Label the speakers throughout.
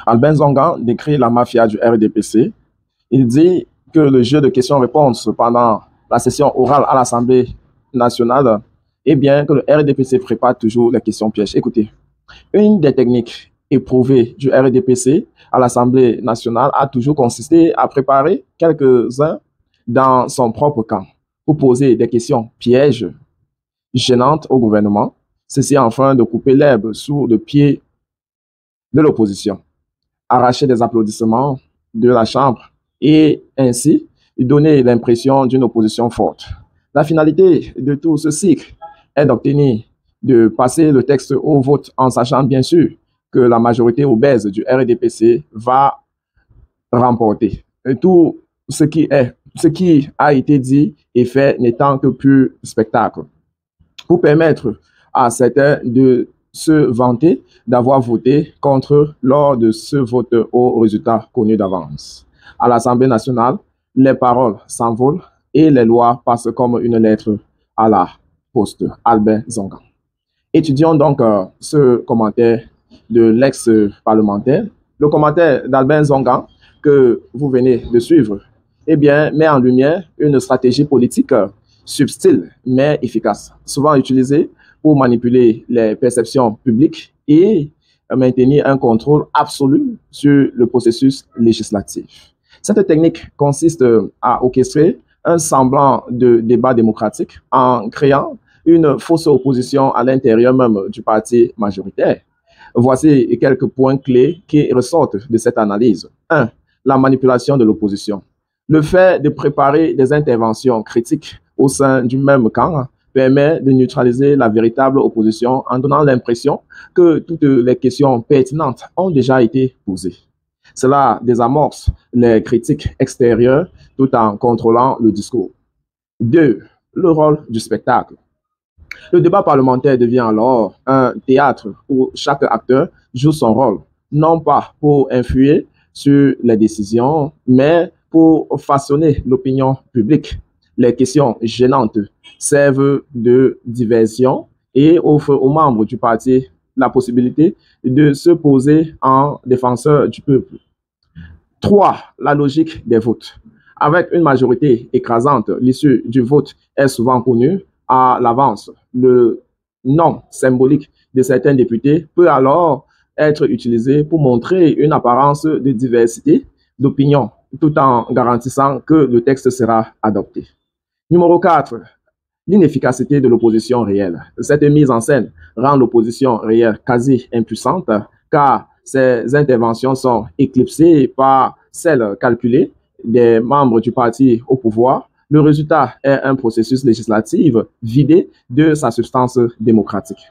Speaker 1: Albin Zongan décrit la mafia du RDPC. Il dit que le jeu de questions-réponses pendant la session orale à l'Assemblée nationale, eh bien, que le RDPC prépare toujours les questions pièges. Écoutez, une des techniques éprouvées du RDPC à l'Assemblée nationale a toujours consisté à préparer quelques-uns dans son propre camp pour poser des questions pièges gênantes au gouvernement, ceci afin de couper l'herbe sous le pied de l'opposition, arracher des applaudissements de la Chambre et ainsi donner l'impression d'une opposition forte. La finalité de tout ce cycle est d'obtenir de passer le texte au vote en sachant bien sûr que la majorité obèse du RDPC va remporter. Et tout ce qui a été dit et fait n'étant que pur spectacle. Pour permettre à certains de se vanter d'avoir voté contre lors de ce vote au résultat connu d'avance. À l'Assemblée nationale, les paroles s'envolent et les lois passent comme une lettre à la poste. Albin Zongan. Étudions donc ce commentaire de l'ex-parlementaire. Le commentaire d'Albin Zongan que vous venez de suivre, eh bien, met en lumière une stratégie politique subtile mais efficace, souvent utilisée pour manipuler les perceptions publiques et maintenir un contrôle absolu sur le processus législatif. Cette technique consiste à orchestrer un semblant de débat démocratique en créant une fausse opposition à l'intérieur même du parti majoritaire. Voici quelques points clés qui ressortent de cette analyse. 1. La manipulation de l'opposition. Le fait de préparer des interventions critiques au sein du même camp permet de neutraliser la véritable opposition en donnant l'impression que toutes les questions pertinentes ont déjà été posées. Cela désamorce les critiques extérieures tout en contrôlant le discours. 2. Le rôle du spectacle. Le débat parlementaire devient alors un théâtre où chaque acteur joue son rôle, non pas pour influer sur les décisions, mais pour façonner l'opinion publique. Les questions gênantes servent de diversion et offrent aux membres du parti la possibilité de se poser en défenseur du peuple. 3. La logique des votes. Avec une majorité écrasante, l'issue du vote est souvent connue à l'avance. Le nom symbolique de certains députés peut alors être utilisé pour montrer une apparence de diversité d'opinion, tout en garantissant que le texte sera adopté. Numéro 4. L'inefficacité de l'opposition réelle. Cette mise en scène rend l'opposition réelle quasi impuissante car ses interventions sont éclipsées par celles calculées des membres du parti au pouvoir. Le résultat est un processus législatif vidé de sa substance démocratique.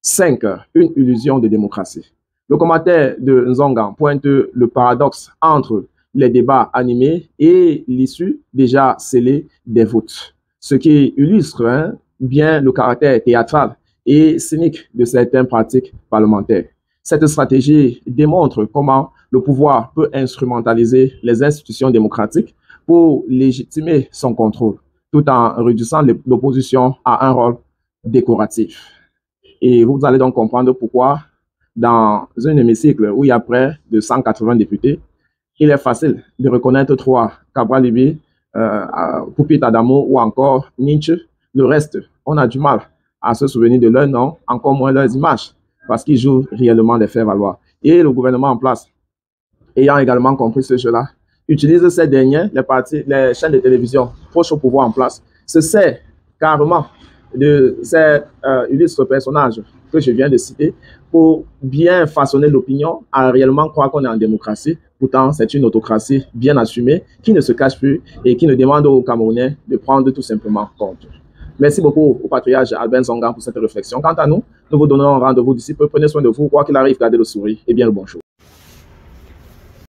Speaker 1: 5. Une illusion de démocratie. Le commentaire de Nzongan pointe le paradoxe entre les débats animés et l'issue déjà scellée des votes, ce qui illustre bien le caractère théâtral et cynique de certaines pratiques parlementaires. Cette stratégie démontre comment le pouvoir peut instrumentaliser les institutions démocratiques pour légitimer son contrôle, tout en réduisant l'opposition à un rôle décoratif. Et vous allez donc comprendre pourquoi, dans un hémicycle où il y a près de 180 députés, il est facile de reconnaître 3, Cabral Libye, Poupit Adamo ou encore Nietzsche. Le reste, on a du mal à se souvenir de leurs noms, encore moins leurs images, parce qu'ils jouent réellement les faire valoir. Et le gouvernement en place, ayant également compris ce jeu-là, utilise ces derniers, les chaînes de télévision proches au pouvoir en place, se sert carrément de ces illustres personnages que je viens de citer pour bien façonner l'opinion, à réellement croire qu'on est en démocratie. Pourtant, c'est une autocratie bien assumée qui ne se cache plus et qui ne demande aux Camerounais de prendre tout simplement compte. Merci beaucoup au patriarche Albin Zongan pour cette réflexion. Quant à nous, nous vous donnons rendez-vous d'ici peu. Prenez soin de vous. Quoi qu'il arrive, gardez le sourire et bien le bonjour.